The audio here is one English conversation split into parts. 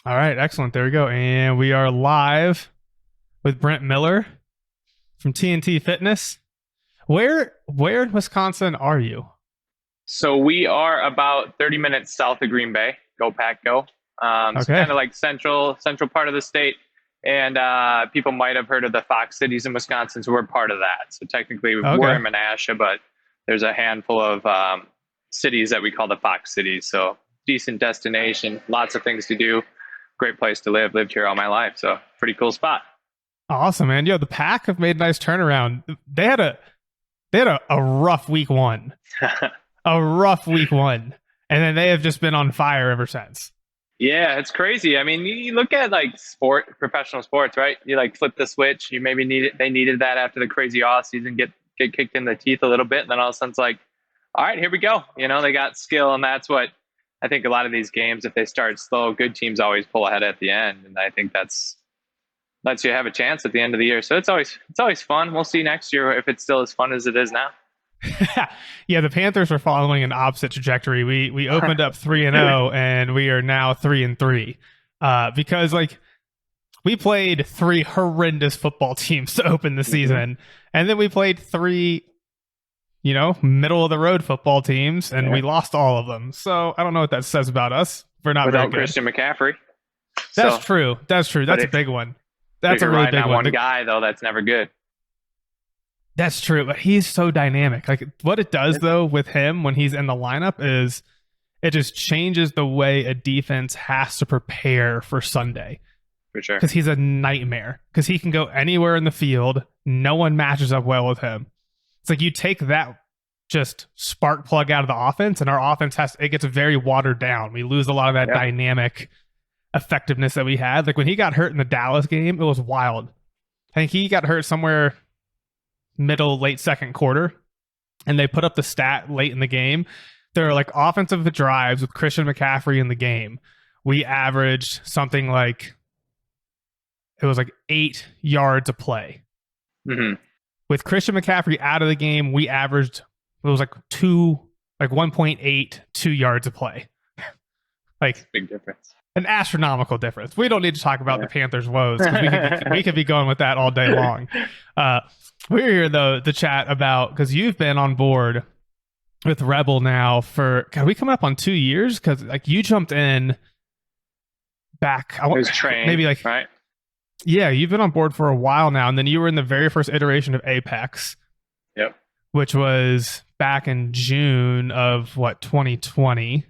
All right, excellent. There we go. And we are live with Brent Miller from TNT Fitness. Where in Wisconsin are you? So we are about 30 minutes south of Green Bay. Go Pack, go! So Okay. kind of like central part of the state, and people might have heard of the Fox cities in Wisconsin. So we're part of that. So technically, we're Okay. in Menasha, but there's a handful of cities that we call the Fox cities. So decent destination, lots of things to do, great place to live. Lived here all my life, so pretty cool spot. Awesome, man. Yo, the Pack have made a nice turnaround. They had a rough week one. A rough week one. And then they have just been on fire ever since. Yeah, it's crazy. I mean, you look at like professional sports, right? You like flip the switch. You maybe they needed that after the crazy off season, get kicked in the teeth a little bit, and then all of a sudden it's like, all right, here we go. They got skill, and that's what I think a lot of these games, if they start slow, good teams always pull ahead at the end, and I think that's lets you have a chance at the end of the year. So it's always fun. We'll see next year if it's still as fun as it is now. Yeah, the Panthers are following an opposite trajectory. We opened up 3-0 and we are now 3-3. Because like we played three horrendous football teams to open the season, and then we played three, middle of the road football teams, and Yeah. we lost all of them. So I don't know what that says about us. We're not very Without good. Christian McCaffrey. That's So, true. That's true. but That's a if big one. That's a you're really riding big on one. one guy, though, that's never good. That's true, but he's so dynamic. Like what it does though with him when he's in the lineup is it just changes the way a defense has to prepare for Sunday. For sure. Because he's a nightmare. Because he can go anywhere in the field. No one matches up well with him. It's like you take that just spark plug out of the offense, and our offense it gets very watered down. We lose a lot of that Yeah. dynamic effectiveness that we had. Like when he got hurt in the Dallas game, it was wild. I think he got hurt somewhere late second quarter, and they put up the stat late in the game. There are like offensive drives with Christian McCaffrey in the game. We averaged something like it was like 8 yards a play. Mm-hmm. With Christian McCaffrey out of the game, we averaged it was like 1.8 2 yards a play. Like Big difference. an astronomical difference. We don't need to talk about the Panthers' woes because we could be going with that all day long. We're here though to chat about because you've been on board with Rebel now for we coming up on 2 years because like you jumped in back. It was trained, maybe like right? Yeah, you've been on board for a while now, and then you were in the very first iteration of Apex. Yep. Which was back in June of 2020.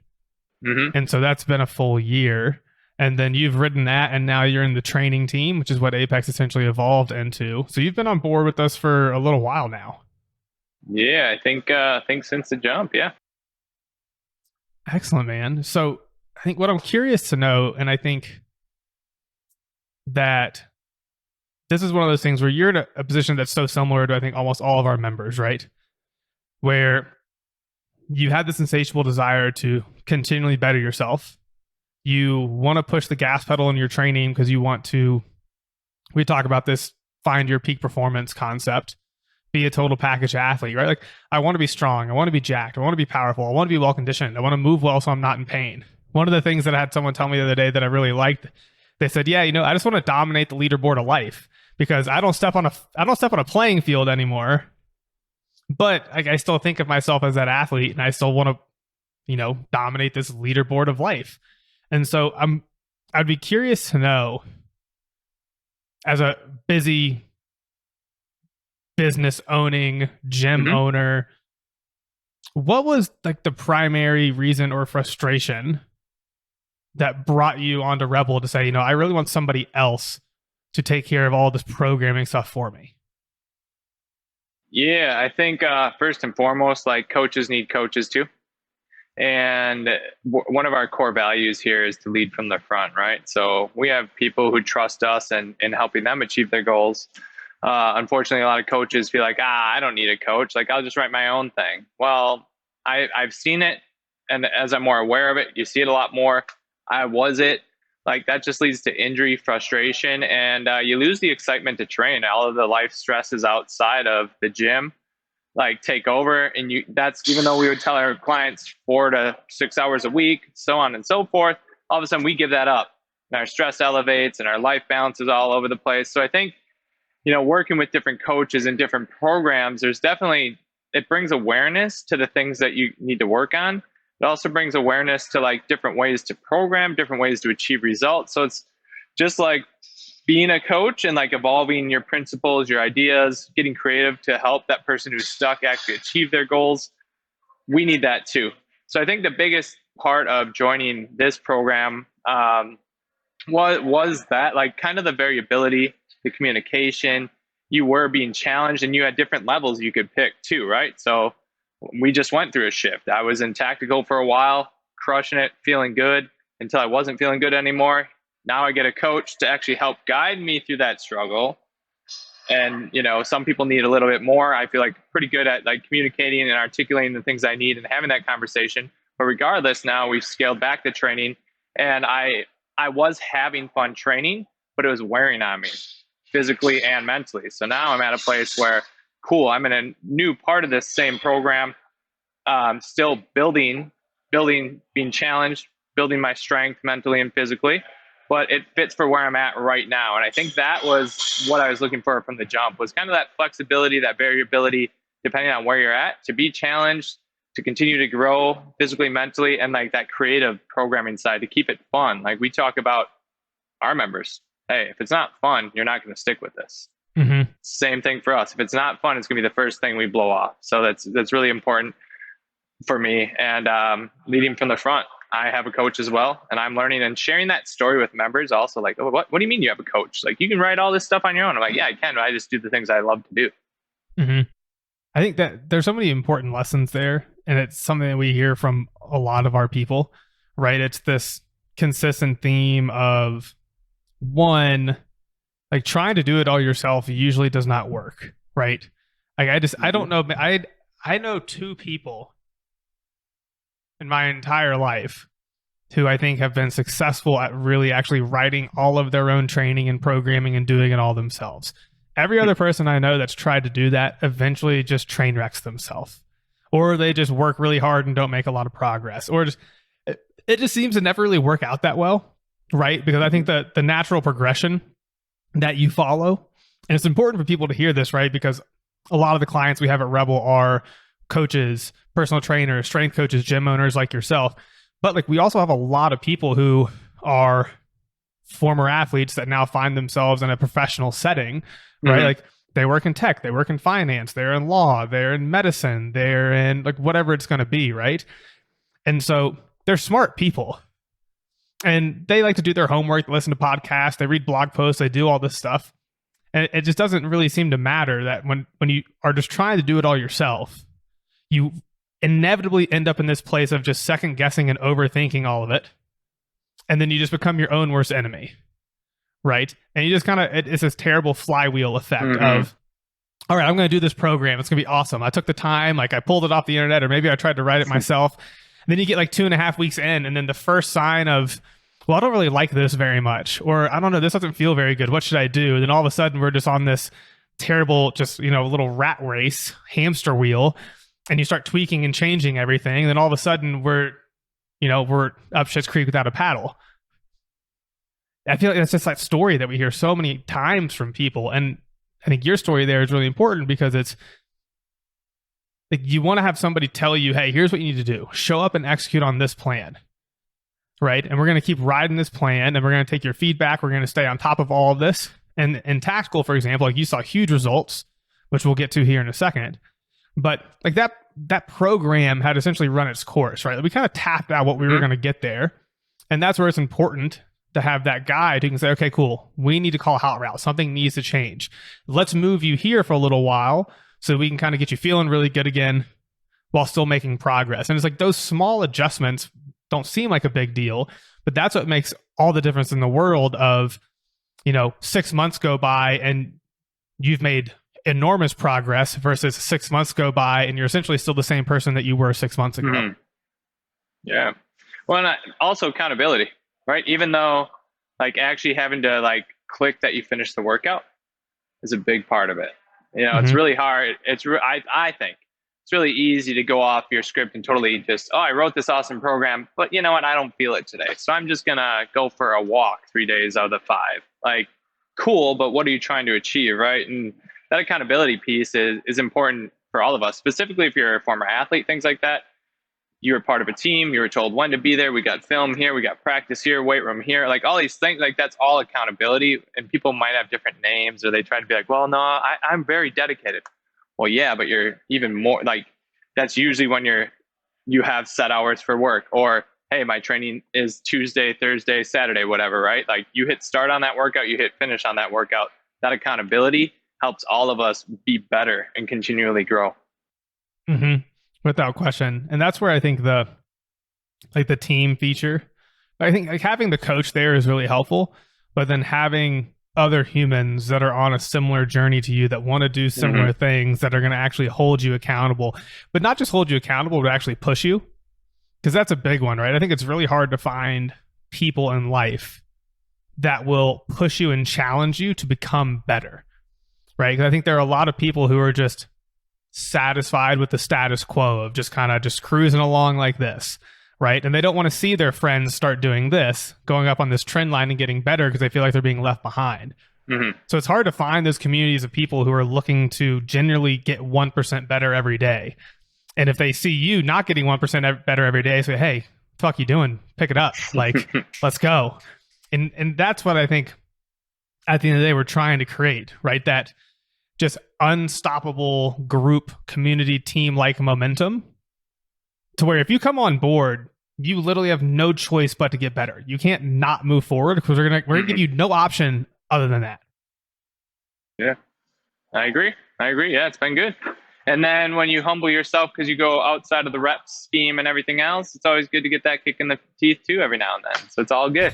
Mm-hmm. And so that's been a full year. And then you've ridden that, and now you're in the training team, which is what Apex essentially evolved into. So you've been on board with us for a little while now. Yeah, I think since the jump, yeah. Excellent, man. So I think what I'm curious to know, and I think that this is one of those things where you're in a position that's so similar to, I think, almost all of our members, right? Where you have this insatiable desire to continually better yourself. You want to push the gas pedal in your training because you want to, we talk about this, find your peak performance concept, be a total package athlete, right? Like, I want to be strong. I want to be jacked. I want to be powerful. I want to be well conditioned. I want to move well so I'm not in pain. One of the things that I had someone tell me the other day that I really liked, they said, yeah, I just want to dominate the leaderboard of life because I don't step on a playing field anymore. But I still think of myself as that athlete, and I still want to, dominate this leaderboard of life. And so I'd be curious to know, as a busy business owning gym owner, what was like the primary reason or frustration that brought you onto Rebel to say, I really want somebody else to take care of all this programming stuff for me? Yeah, I think first and foremost, like coaches need coaches too. And one of our core values here is to lead from the front, right? So we have people who trust us and in helping them achieve their goals. Unfortunately, a lot of coaches feel like, I don't need a coach. Like, I'll just write my own thing. Well, I've seen it. And as I'm more aware of it, you see it a lot more. I was it. Like, that just leads to injury, frustration, and you lose the excitement to train. All of the life stresses outside of the gym like take over, and that's even though we would tell our clients 4 to 6 hours a week, so on and so forth, all of a sudden we give that up and our stress elevates and our life balance is all over the place. So I think, working with different coaches and different programs, it brings awareness to the things that you need to work on. It also brings awareness to like different ways to program, different ways to achieve results. So it's just like being a coach and like evolving your principles, your ideas, getting creative to help that person who's stuck actually achieve their goals. We need that too. So I think the biggest part of joining this program was that, like, kind of the variability, the communication. You were being challenged and you had different levels you could pick too, right? So we just went through a shift. I was in tactical for a while, crushing it, feeling good until I wasn't feeling good anymore. Now I get a coach to actually help guide me through that struggle. And, some people need a little bit more. I feel like pretty good at like communicating and articulating the things I need and having that conversation. But regardless, now we've scaled back the training, and I was having fun training, but it was wearing on me physically and mentally. So now I'm at a place where, cool, I'm in a new part of this same program, still building, being challenged, building my strength mentally and physically, but it fits for where I'm at right now. And I think that was what I was looking for from the jump, was kind of that flexibility, that variability, depending on where you're at, to be challenged, to continue to grow physically, mentally, and like that creative programming side to keep it fun. Like we talk about our members. Hey, if it's not fun, you're not going to stick with this. Mm-hmm. Same thing for us. If it's not fun, it's going to be the first thing we blow off. So that's really important for me. And leading from the front, I have a coach as well, and I'm learning and sharing that story with members. Also, like, oh, what do you mean you have a coach? Like, you can write all this stuff on your own. I'm like, yeah, I can, but I just do the things I love to do. Mm-hmm. I think that there's so many important lessons there, and it's something that we hear from a lot of our people, right? It's this consistent theme of, one, like, trying to do it all yourself usually does not work, right? Like, I don't know. I know two people in my entire life who I think have been successful at really actually writing all of their own training and programming and doing it all themselves. Every other person I know that's tried to do that eventually just train wrecks themselves, or they just work really hard and don't make a lot of progress, or it just seems to never really work out that well, right? Because I think that the natural progression that you follow, and it's important for people to hear this, right? Because a lot of the clients we have at Rebel are coaches, personal trainers, strength coaches, gym owners like yourself. But like, we also have a lot of people who are former athletes that now find themselves in a professional setting, right? Mm-hmm. Like, they work in tech, they work in finance, they're in law, they're in medicine, they're in like whatever it's going to be, right? And so they're smart people, and they like to do their homework, listen to podcasts, they read blog posts, they do all this stuff. And it just doesn't really seem to matter that when you are just trying to do it all yourself, you inevitably end up in this place of just second guessing and overthinking all of it. And then you just become your own worst enemy, right? And you just kind of, it's this terrible flywheel effect of, all right, I'm going to do this program. It's going to be awesome. I took the time, like I pulled it off the internet, or maybe I tried to write it myself. And then you get like 2.5 weeks in, and then the first sign of, well, I don't really like this very much, or I don't know, this doesn't feel very good. What should I do? And then all of a sudden we're just on this terrible, just, little rat race, hamster wheel, and you start tweaking and changing everything. And then all of a sudden we're up shit's creek without a paddle. I feel like that's just that story that we hear so many times from people. And I think your story there is really important, because it's like, you want to have somebody tell you, hey, here's what you need to do. Show up and execute on this plan, right? And we're going to keep riding this plan, and we're going to take your feedback. We're going to stay on top of all of this. And in tactical, for example, like, you saw huge results, which we'll get to here in a second. But like that program had essentially run its course, right? We kind of tapped out what we were going to get there. And that's where it's important to have that guide who can say, okay, cool, we need to call a hot route. Something needs to change. Let's move you here for a little while so we can kind of get you feeling really good again while still making progress. And it's like, those small adjustments don't seem like a big deal, but that's what makes all the difference in the world of, 6 months go by and you've made enormous progress versus 6 months go by and you're essentially still the same person that you were 6 months ago. Mm-hmm. Yeah. Well, and also accountability, right? Even though like actually having to like click that you finished the workout is a big part of it. It's really hard. I think it's really easy to go off your script and totally just, oh, I wrote this awesome program, but you know what? I don't feel it today. So I'm just going to go for a walk 3 days out of the 5. Like, cool, but what are you trying to achieve, right? And that accountability piece is important for all of us, specifically if you're a former athlete, things like that. You were part of a team, you were told when to be there, we got film here, we got practice here, weight room here, like all these things, like that's all accountability. And people might have different names, or they try to be like, well, no, I'm very dedicated. Well, yeah, but you're even more like, that's usually when you have set hours for work, or hey, my training is Tuesday, Thursday, Saturday, whatever, right? Like you hit start on that workout, you hit finish on that workout. That accountability helps all of us be better and continually grow. Mm-hmm. Without question. And that's where I think the team feature, I think like having the coach there is really helpful, but then having other humans that are on a similar journey to you that want to do similar things that are going to actually hold you accountable, but not just hold you accountable, but actually push you. Because that's a big one, right? I think it's really hard to find people in life that will push you and challenge you to become better, right? Because I think there are a lot of people who are just satisfied with the status quo of just kind of just cruising along like this, right? And they don't want to see their friends start doing this, going up on this trend line and getting better because they feel like they're being left behind. So it's hard to find those communities of people who are looking to genuinely get 1% better every day. And if they see you not getting 1% better every day, say, hey, fuck you doing? Pick it up. Like, let's go. And that's what I think at the end of the day, we're trying to create, right? That just unstoppable group, community, team-like momentum to where if you come on board, you literally have no choice but to get better. You can't not move forward because we're gonna give you no option other than that. Yeah, I agree. Yeah, it's been good. And then when you humble yourself because you go outside of the rep scheme and everything else, it's always good to get that kick in the teeth too every now and then. So it's all good.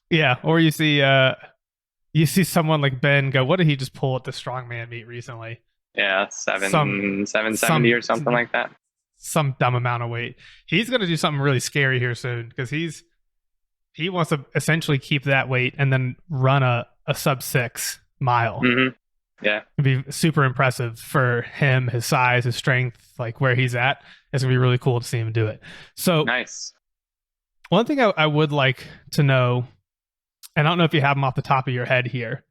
Yeah, or you see someone like Ben go, what did he just pull at the strongman meet recently? Yeah, 770 or something like that. Some dumb amount of weight. He's going to do something really scary here soon because he wants to essentially keep that weight and then run a sub 6 mile. Yeah, it'd be super impressive for him, his size, his strength, like where he's at. It's gonna be really cool to see him do it. So nice. One thing I would like to know, and I don't know if you have them off the top of your head here,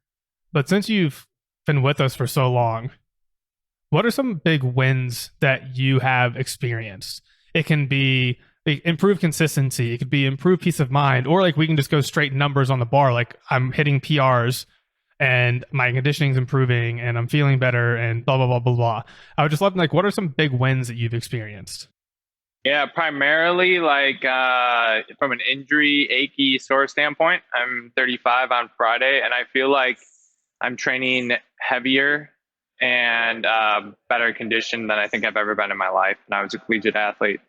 but since you've been with us for so long, what are some big wins that you have experienced? It can be improved consistency, it could be improved peace of mind, or like we can just go straight numbers on the bar, like I'm hitting PRs and my conditioning's improving and I'm feeling better and blah, blah, blah, blah, blah. I would just love, like, what are some big wins that you've experienced? Yeah, primarily like from an injury, achy, sore standpoint. I'm 35 on Friday, and I feel like I'm training heavier and better conditioned than I think I've ever been in my life. And I was a collegiate athlete.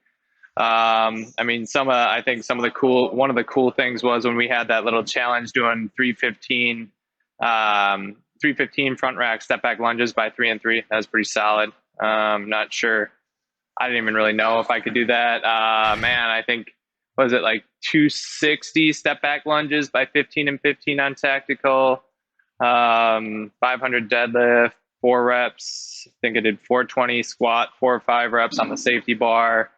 I mean, I think one of the cool things was when we had that little challenge doing 315 front rack step back lunges by 3 and 3. That was pretty solid. Not sure. I didn't even really know if I could do that. Man, I think, was it like 260 step back lunges by 15 and 15 on tactical, 500 deadlift, 4 reps. I think I did 420 squat, 4 or 5 reps on the safety bar.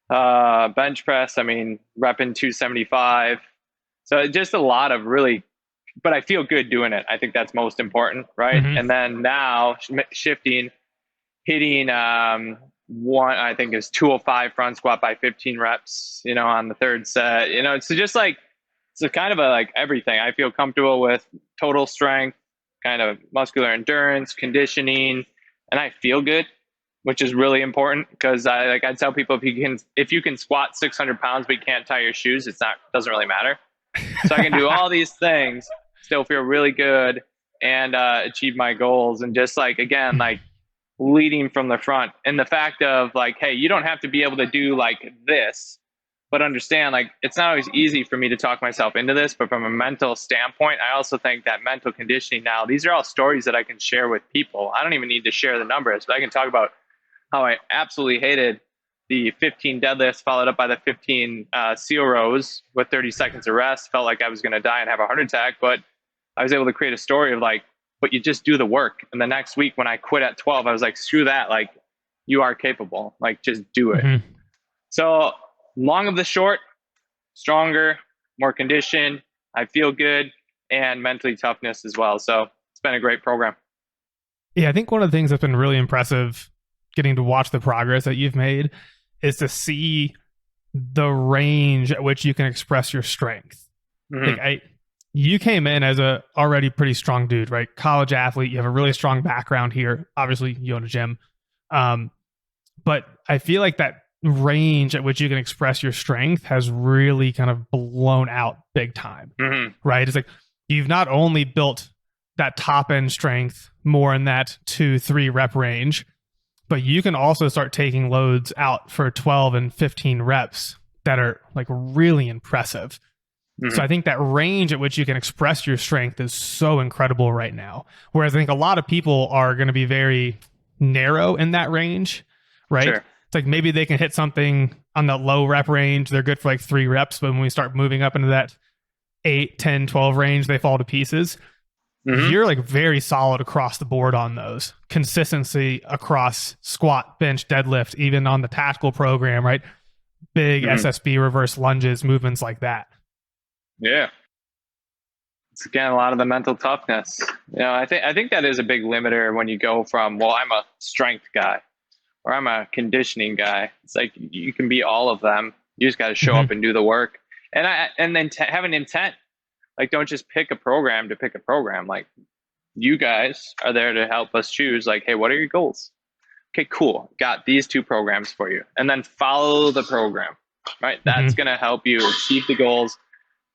Bench press, I mean, repping 275. So just a lot of really, but I feel good doing it. I think that's most important, right? And then now shifting, hitting I think it's 205 front squat by 15 reps, on the 3rd set. It's just like, it's a kind of a like everything. I feel comfortable with total strength, kind of muscular endurance, conditioning, and I feel good, which is really important because I tell people if you can squat 600 pounds but you can't tie your shoes, doesn't really matter. So I can do all these things, still feel really good, and achieve my goals. And just like, again, like leading from the front, and the fact of like, hey, you don't have to be able to do like this, but understand like it's not always easy for me to talk myself into this. But from a mental standpoint, I also think that mental conditioning now, these are all stories that I can share with people. I don't even need to share the numbers, but I can talk about how I absolutely hated the 15 deadlifts followed up by the 15 seal rows with 30 seconds of rest. Felt like I was going to die and have a heart attack, but I was able to create a story of like, but you just do the work. And the next week when I quit at 12, I was like, screw that. Like, you are capable. Like, just do it. Mhm. So, long of the short, stronger, more conditioned. I feel good, and mentally toughness as well. So, it's been a great program. Yeah, I think one of the things that's been really impressive getting to watch the progress that you've made is to see the range at which you can express your strength. Like Mm-hmm. you came in as a already pretty strong dude, right? College athlete, you have a really strong background here. Obviously, you own a gym. Um, but I feel like that range at which you can express your strength has really kind of blown out big time, Mm-hmm. right? It's like you've not only built that top end strength more in that 2-3 rep range, but you can also start taking loads out for 12 and 15 reps that are like really impressive. So Mm-hmm. I think that range at which you can express your strength is so incredible right now. Whereas I think a lot of people are going to be very narrow in that range, right? Sure. It's like maybe they can hit something on that low rep range. They're good for like 3 reps, but when we start moving up into that 8, 10, 12 range, they fall to pieces. Mm-hmm. You're like very solid across the board on those. Consistency across squat, bench, deadlift, even on the tactical program, right? Big Mm-hmm. SSB reverse lunges, movements like that. Yeah. It's again a lot of the mental toughness. I think that is a big limiter when you go from, well, I'm a strength guy or I'm a conditioning guy. It's like you can be all of them. You just got to show Mhm. up and do the work, and then have an intent. Like, don't just pick a program to pick a program. Like, you guys are there to help us choose. Like, hey, what are your goals? Okay, cool. Got these 2 programs for you, and then follow the program. Right, that's Mhm. going to help you achieve the goals.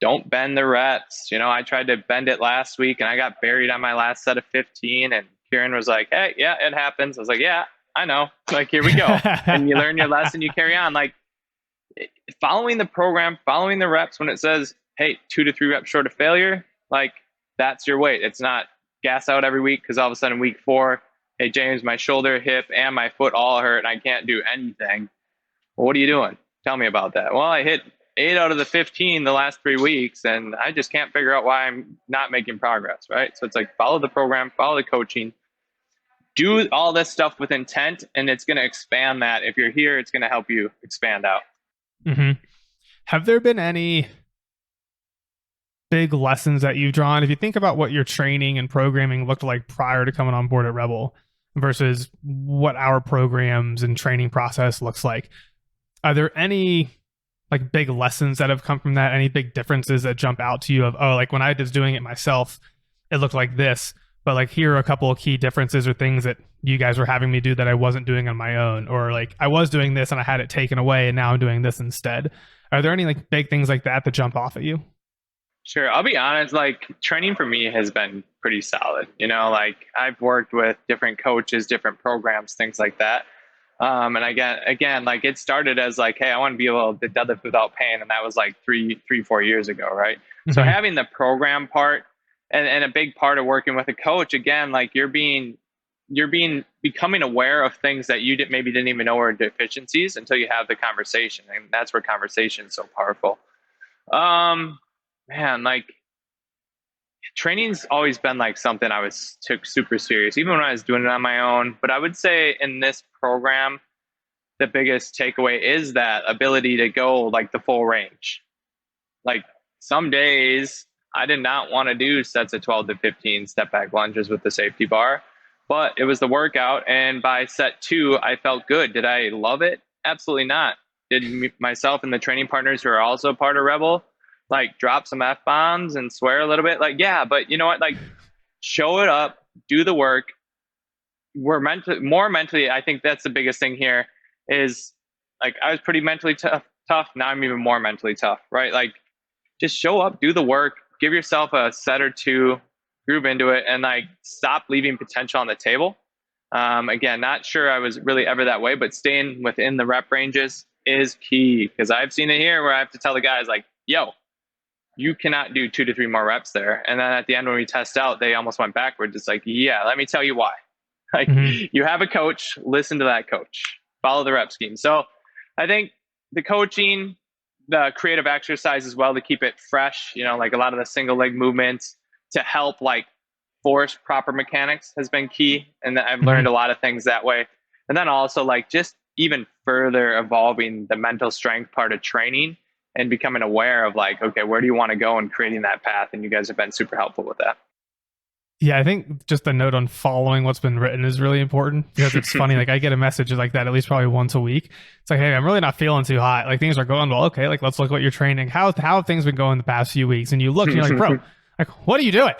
Don't bend the reps. I tried to bend it last week and I got buried on my last set of 15. And Kieran was like, hey, yeah, it happens. I was like, yeah, I know. Like, here we go. And you learn your lesson, you carry on. Like, following the program, following the reps when it says, hey, 2 to 3 reps short of failure, like, that's your weight. It's not gas out every week because all of a sudden week 4, hey, James, my shoulder, hip, and my foot all hurt and I can't do anything. Well, what are you doing? Tell me about that. Well, I hit 8 out of the 15 the last 3 weeks, and I just can't figure out why I'm not making progress, right? So it's like, follow the program, follow the coaching, do all this stuff with intent, and it's going to expand that. If you're here, it's going to help you expand out. Mhm. Have there been any big lessons that you've drawn? If you think about what your training and programming looked like prior to coming on board at Rebel versus what our programs and training process looks like, are there any like big lessons that have come from that? Any big differences that jump out to you of, oh, like when I was doing it myself, it looked like this, but like here are a couple of key differences or things that you guys were having me do that I wasn't doing on my own, or like I was doing this and I had it taken away and now I'm doing this instead. Are there any like big things like that jump off at you? Sure. I'll be honest, like, training for me has been pretty solid. Like, I've worked with different coaches, different programs, things like that. And again, like, it started as like, hey, I want to be able to deadlift without pain. And that was like 4 years ago. Right. So Mm-hmm. having the program part and a big part of working with a coach, again, like, becoming aware of things that you maybe didn't even know were deficiencies until you have the conversation. And that's where conversation is so powerful. Man, like, training's always been like something I took super serious, even when I was doing it on my own. But I would say in this program, the biggest takeaway is that ability to go like the full range. Like, some days I did not want to do sets of 12 to 15 step back lunges with the safety bar, but it was the workout. And by set 2, I felt good. Did I love it? Absolutely not. Did myself and the training partners who are also part of Rebel like drop some F bombs and swear a little bit? Like, yeah, but you know what? Like, show it up, do the work. We're more mentally. I think that's the biggest thing here is, like, I was pretty mentally tough. Now I'm even more mentally tough, right? Like, just show up, do the work, give yourself a set or 2, groove into it, and like, stop leaving potential on the table. Again, not sure I was really ever that way, but staying within the rep ranges is key, because I've seen it here where I have to tell the guys like, yo, you cannot do 2 to 3 more reps there. And then at the end, when we test out, they almost went backwards. It's like, yeah, let me tell you why. Like, Mm-hmm. you have a coach, listen to that coach, follow the rep scheme. So I think the coaching, the creative exercise as well to keep it fresh, like a lot of the single leg movements to help like force proper mechanics has been key. And I've learned a lot of things that way. And then also like just even further evolving the mental strength part of training and becoming aware of like, okay, where do you want to go and creating that path? And you guys have been super helpful with that. Yeah, I think just a note on following what's been written is really important, because it's funny. Like I get a message like that at least probably once a week. It's like, hey, I'm really not feeling too hot. Like things are going well. Okay, like let's look at what you're training. How have things been going the past few weeks? And you look and you're like, bro, like what are you doing?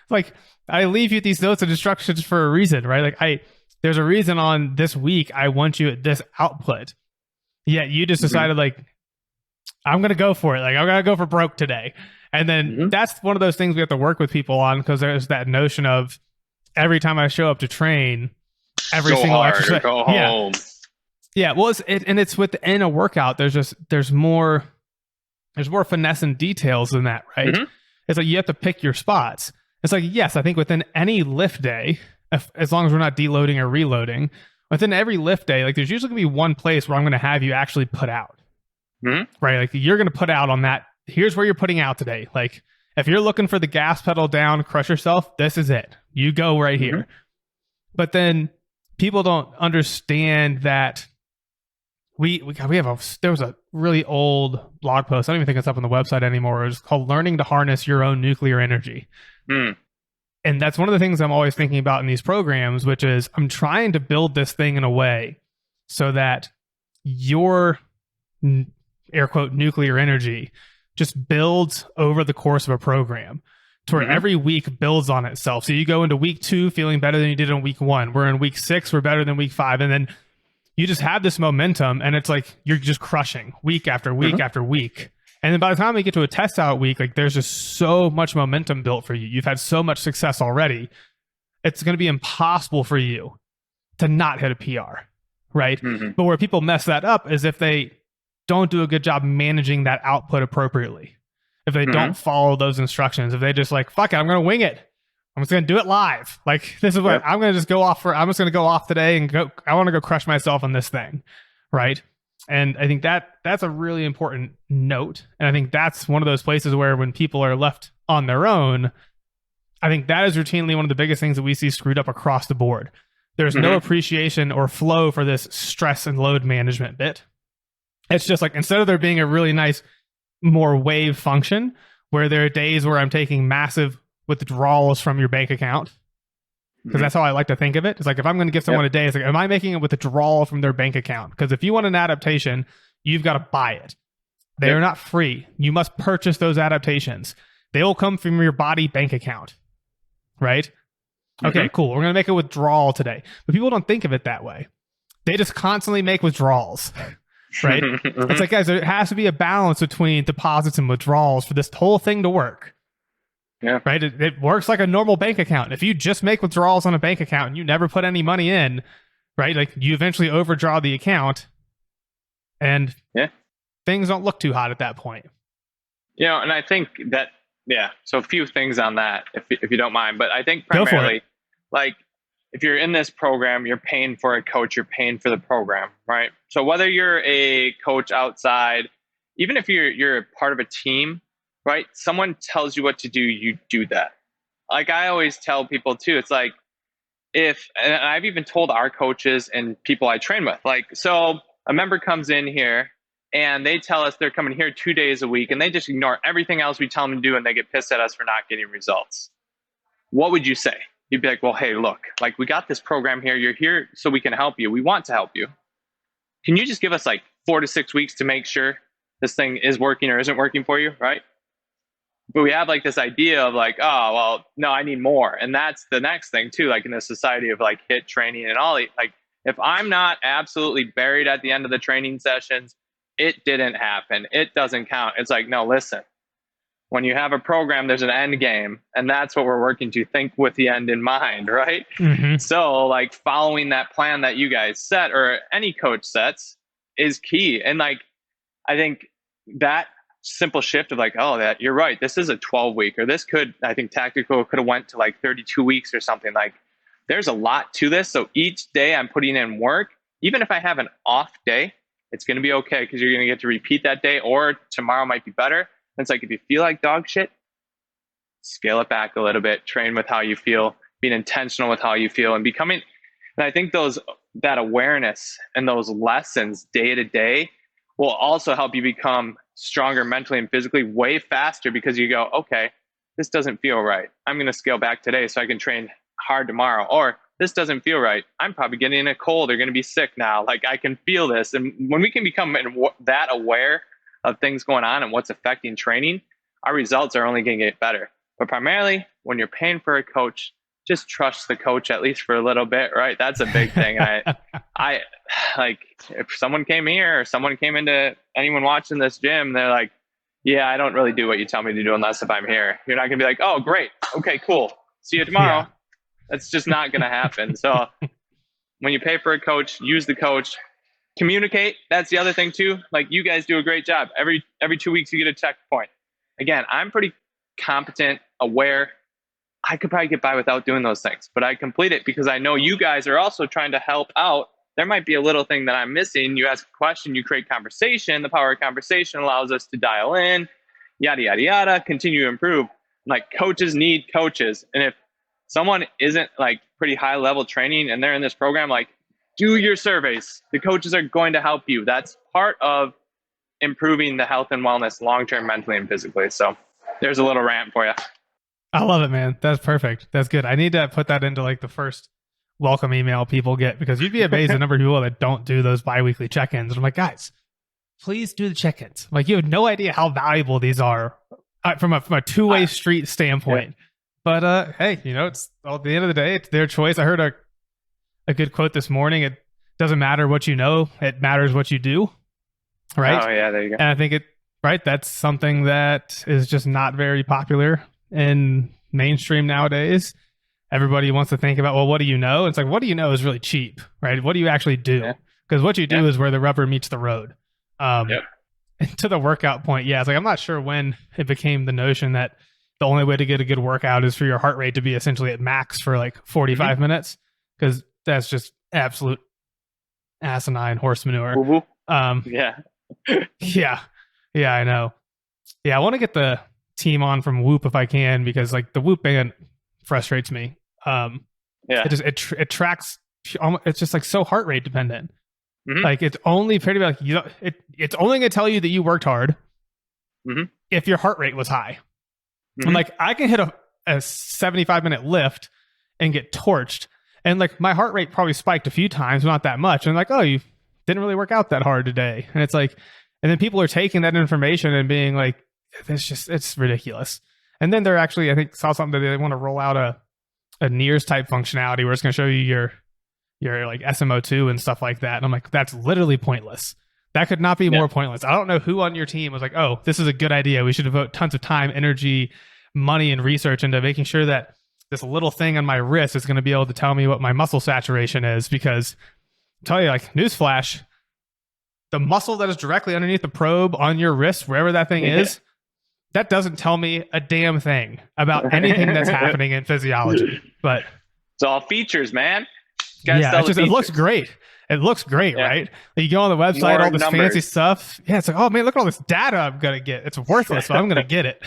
Like I leave you these notes and instructions for a reason, right? Like there's a reason on this week I want you at this output. Yet you just decided like I'm gonna go for it. Like I'm gonna go for broke today. And then that's one of those things we have to work with people on, because there's that notion of every time I show up to train, every go single hard, exercise. go home. Yeah. Well, it's within a workout. There's more finesse and details than that, right? It's like you have to pick your spots. It's like, yes, I think within any lift day, as long as we're not deloading or reloading, within every lift day, like there's usually gonna be one place where I'm gonna have you actually put out, right? Like you're gonna put out on that. Here's where you're putting out today. Like if you're looking for the gas pedal down, crush yourself, this is it. You go right here. But then people don't understand that there was a really old blog post. I don't even think it's up on the website anymore. It's called Learning to Harness Your Own Nuclear Energy. And that's one of the things I'm always thinking about in these programs, which is I'm trying to build this thing in a way so that your air quote nuclear energy just builds over the course of a program to where every week builds on itself. So you go into week 2 feeling better than you did in week 1. We're in week 6, we're better than week 5. And then you just have this momentum, and it's like you're just crushing week after week after week. And then by the time we get to a test out week, like there's just so much momentum built for you. You've had so much success already. It's going to be impossible for you to not hit a PR, right? But where people mess that up is if they don't do a good job managing that output appropriately. If they don't follow those instructions, if they just like, fuck it, I'm going to wing it. I'm just going to do it live. Like this is what I'm going to just go off I'm just going to go off today and go. I want to go crush myself on this thing. Right. And I think that's a really important note. And I think that's one of those places where when people are left on their own, I think that is routinely one of the biggest things that we see screwed up across the board. There's no appreciation or flow for this stress and load management bit. It's just like, instead of there being a really nice, more wave function where there are days where I'm taking massive withdrawals from your bank account, because that's how I like to think of it. It's like, if I'm going to give someone a day, it's like, am I making a withdrawal from their bank account? Because if you want an adaptation, you've got to buy it. They are not free. You must purchase those adaptations. They will come from your body bank account, right? Okay, cool. We're going to make a withdrawal today. But people don't think of it that way. They just constantly make withdrawals. Right? It's like, guys, there has to be a balance between deposits and withdrawals for this whole thing to work. Yeah. Right? It works like a normal bank account. If you just make withdrawals on a bank account and you never put any money in, right? Like you eventually overdraw the account and things don't look too hot at that point. You know, and I think that, so a few things on that, if you don't mind, but I think primarily, like, if you're in this program, you're paying for a coach, you're paying for the program, right? So whether you're a coach outside, even if you're a part of a team, right? Someone tells you what to do, you do that. Like I always tell people too, it's like, and I've even told our coaches and people I train with, like, so a member comes in here and they tell us they're coming here 2 days a week and they just ignore everything else we tell them to do and they get pissed at us for not getting results. What would you say? You'd be like, well, hey, look, like we got this program here. You're here so we can help you. We want to help you. Can you just give us like 4 to 6 weeks to make sure this thing is working or isn't working for you, right? But we have like this idea of like, oh, well, no, I need more. And that's the next thing too, like in the society of like HIIT training and all, like if I'm not absolutely buried at the end of the training sessions, it didn't happen. It doesn't count. It's like, no, listen. When you have a program, there's an end game, and that's what we're working to. Think with the end in mind, right? So like following that plan that you guys set or any coach sets is key. And like, I think that simple shift of like, oh, that you're right. This is a 12-week, or this could, I think tactical could have went to like 32 weeks or something. Like there's a lot to this. So each day I'm putting in work, even if I have an off day, it's going to be okay because you're going to get to repeat that day, or tomorrow might be better. It's like, if you feel like dog shit, scale it back a little bit, train with how you feel, being intentional with how you feel and becoming. And I think those that awareness and those lessons day to day will also help you become stronger mentally and physically way faster, because you go, okay, this doesn't feel right. I'm going to scale back today so I can train hard tomorrow. Or this doesn't feel right. I'm probably getting a cold or going to be sick now. Like, I can feel this. And when we can become that aware of things going on and what's affecting training, our results are only going to get better. But primarily, when you're paying for a coach, just trust the coach at least for a little bit, right? That's a big thing. I like, if someone came here or someone came into anyone watching this gym, they're like, yeah, I don't really do what you tell me to do unless if I'm here. You're not going to be like, oh, great. Okay, cool. See you tomorrow. Yeah. That's just not going to happen. So when you pay for a coach, use the coach, communicate. That's the other thing too. Like, you guys do a great job. Every 2 weeks you get a checkpoint. Again, I'm pretty competent, aware. I could probably get by without doing those things, but I complete it because I know you guys are also trying to help out. There might be a little thing that I'm missing. You ask a question, you create conversation. The power of conversation allows us to dial in, yada, yada, yada, continue to improve. Like, coaches need coaches. And if someone isn't like pretty high level training and they're in this program, like, do your surveys. The coaches are going to help you. That's part of improving the health and wellness long-term, mentally and physically. So there's a little rant for you. I love it, man. That's perfect. That's good. I need to put that into like the first welcome email people get, because you'd be amazed the number of people that don't do those biweekly check-ins. And I'm like, guys, please do the check-ins. Like, you have no idea how valuable these are from a two-way street standpoint. Yeah. But hey, it's at the end of the day, it's their choice. I heard a good quote this morning. It doesn't matter what you know, it matters what you do. Right? Oh yeah, there you go. And I think that's something that is just not very popular in mainstream nowadays. Everybody wants to think about, well, what do you know? It's like, what do you know is really cheap, right? What do you actually do? Because what you do is where the rubber meets the road. And to the workout point, it's like, I'm not sure when it became the notion that the only way to get a good workout is for your heart rate to be essentially at max for like 45 minutes, because that's just absolute asinine horse manure. Yeah, I know. Yeah, I want to get the team on from Whoop if I can, because like the Whoop band frustrates me. It tracks. It's just like so heart rate dependent. Like, it's only pretty like it's only going to tell you that you worked hard if your heart rate was high. And like, I can hit a 75-minute lift and get torched, and like my heart rate probably spiked a few times, but not that much. And like, oh, you didn't really work out that hard today. And it's like, and then people are taking that information and being like, it's ridiculous. And then they're actually, I think, saw something that they want to roll out a NIRS type functionality where it's going to show you your like SMO2 and stuff like that. And I'm like, that's literally pointless. That could not be more pointless. I don't know who on your team was like, oh, this is a good idea. We should devote tons of time, energy, money, and research into making sure that this little thing on my wrist is going to be able to tell me what my muscle saturation is. Because I'll tell you, like, newsflash, the muscle that is directly underneath the probe on your wrist, wherever that thing is, that doesn't tell me a damn thing about anything that's happening in physiology. But it's all features, man. It looks great. It looks great, right? You go on the website, all this fancy stuff. Yeah, it's like, oh man, look at all this data I'm gonna get. It's worthless, but I'm gonna get it.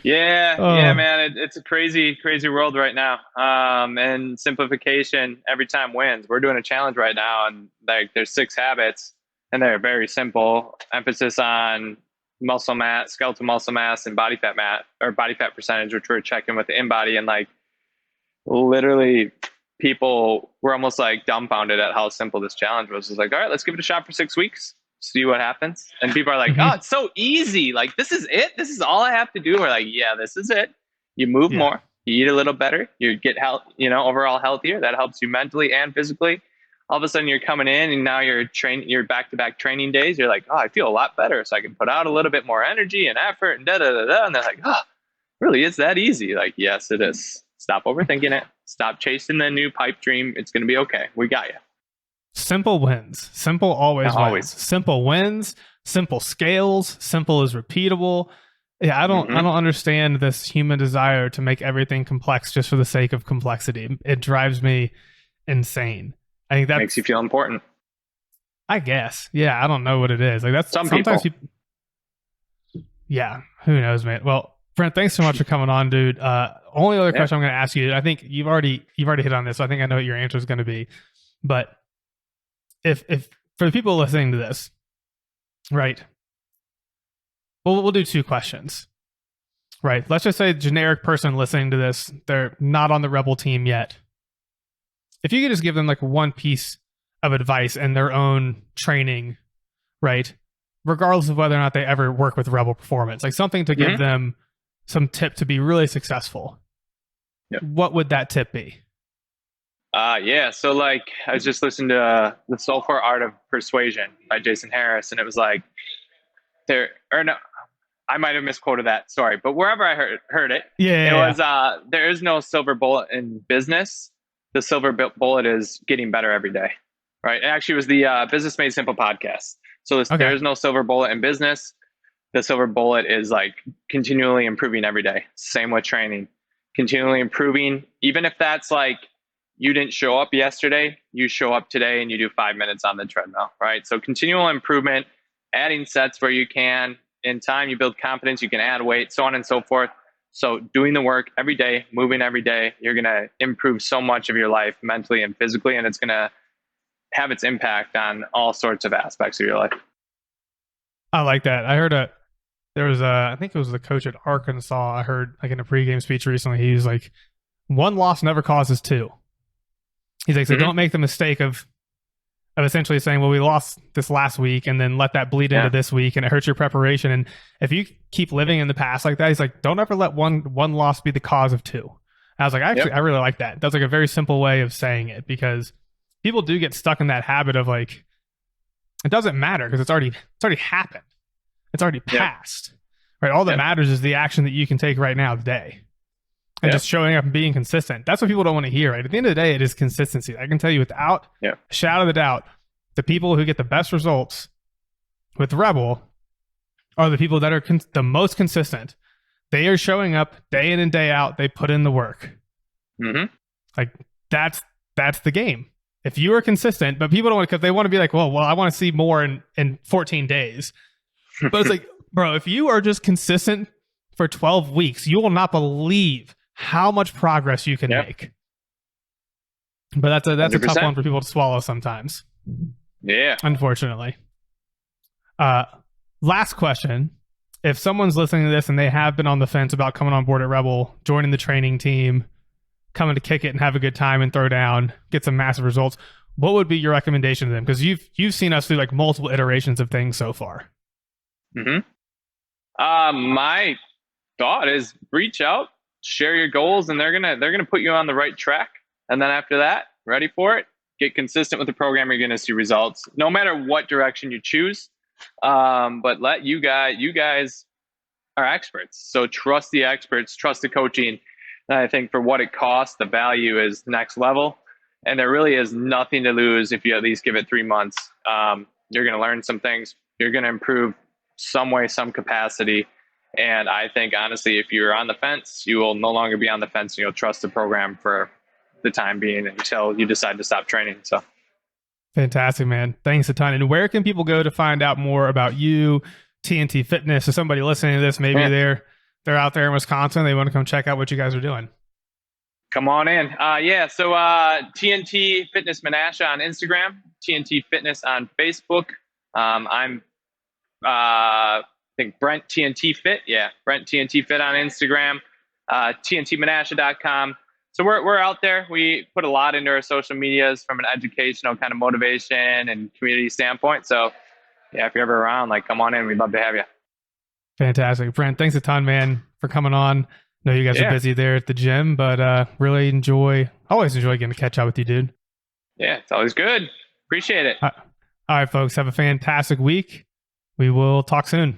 Man, it's a crazy world right now. And simplification every time wins. We're doing a challenge right now, and like, there's 6 habits, and they're very simple. Emphasis on muscle mass, skeletal muscle mass, and body fat percentage, which we're checking with the InBody. And like, literally, people were almost like dumbfounded at how simple this challenge was. It's like, all right, let's give it a shot for 6 weeks, see what happens. And people are like, oh, it's so easy. Like, this is it. This is all I have to do. We're like, yeah, this is it. You move more, you eat a little better, you get overall healthier. That helps you mentally and physically. All of a sudden you're coming in and now you're back-to-back training days. You're like, oh, I feel a lot better. So I can put out a little bit more energy and effort and da-da-da-da. And they're like, oh, really, it's that easy? Like, yes, it is. Stop overthinking it. Stop chasing the new pipe dream. It's going to be okay. We got you. Simple wins. Simple always wins. Simple wins. Simple scales. Simple is repeatable. Yeah, I don't understand this human desire to make everything complex just for the sake of complexity. It drives me insane. I think that makes you feel important. I guess. Yeah, I don't know what it is. Like, that's sometimes people. Yeah, who knows, man. Well, Brent, thanks so much for coming on, dude. Only other question I'm going to ask you, I think you've already hit on this, so I think I know what your answer is going to be. But if for the people listening to this, right? We'll do two questions. Right. Let's just say generic person listening to this, they're not on the Rebel team yet. If you could just give them like one piece of advice in their own training, right? Regardless of whether or not they ever work with Rebel Performance, like something to give them some tip to be really successful. Yep. What would that tip be? Yeah. So like I was just listening to The Soulful Art of Persuasion by Jason Harris, and it was like I might have misquoted that. Sorry, but wherever I heard it, it was there is no silver bullet in business. The silver bullet is getting better every day, right? It actually was the Business Made Simple podcast. So there is no silver bullet in business. The silver bullet is like continually improving every day. Same with training, continually improving. Even if that's like you didn't show up yesterday, you show up today and you do 5 minutes on the treadmill, right? So continual improvement, adding sets where you can. In time, you build confidence, you can add weight, so on and so forth. So doing the work every day, moving every day, you're going to improve so much of your life mentally and physically, and it's going to have its impact on all sorts of aspects of your life. I like that. I heard there was I think it was the coach at Arkansas. I heard like in a pregame speech recently, he was like, one loss never causes two. He's like, so don't make the mistake of essentially saying, well, we lost this last week and then let that bleed into this week and it hurts your preparation. And if you keep living in the past like that, he's like, don't ever let one loss be the cause of two. And I was like, I really like that. That's like a very simple way of saying it, because people do get stuck in that habit of like, it doesn't matter because it's already happened. It's already passed, right? All that matters is the action that you can take right now today. And just showing up and being consistent. That's what people don't want to hear, right? At the end of the day, it is consistency. I can tell you without a shadow of a doubt, the people who get the best results with Rebel are the people that are the most consistent. They are showing up day in and day out. They put in the work. Like that's the game. If you are consistent, but people don't want, because they want to be like, well, I want to see more in 14 days. But it's like, bro, if you are just consistent for 12 weeks, you will not believe how much progress you can make. But that's a 100%. Tough one for people to swallow sometimes. Yeah. Unfortunately. Last question. If someone's listening to this and they have been on the fence about coming on board at Rebel, joining the training team, coming to kick it and have a good time and throw down, get some massive results, what would be your recommendation to them? Because you've seen us through like multiple iterations of things so far. My thought is reach out, share your goals, and they're gonna put you on the right track. And then after that, ready for it, get consistent with the program. You're gonna see results, no matter what direction you choose. But let you guys are experts, so trust the experts, trust the coaching. And I think for what it costs, the value is next level, and there really is nothing to lose if you at least give it 3 months. You're gonna learn some things. You're gonna improve some way, some capacity. And I think, honestly, if you're on the fence, you will no longer be on the fence, and you'll trust the program for the time being until you decide to stop training. So, fantastic, man. Thanks a ton. And where can people go to find out more about you, TNT Fitness? If somebody listening to this, maybe they're out there in Wisconsin, they want to come check out what you guys are doing. Come on in. So TNT Fitness Menasha on Instagram, TNT Fitness on Facebook. I'm I think Brent TNT Fit. Yeah, Brent TNT Fit on Instagram, TNTmenasha.com. So we're out there. We put a lot into our social medias from an educational kind of motivation and community standpoint. So yeah, if you're ever around, like, come on in. We'd love to have you. Fantastic. Brent, thanks a ton, man, for coming on. I know you guys are busy there at the gym, but always enjoy getting to catch up with you, dude. Yeah, it's always good. Appreciate it. All right, folks, have a fantastic week. We will talk soon.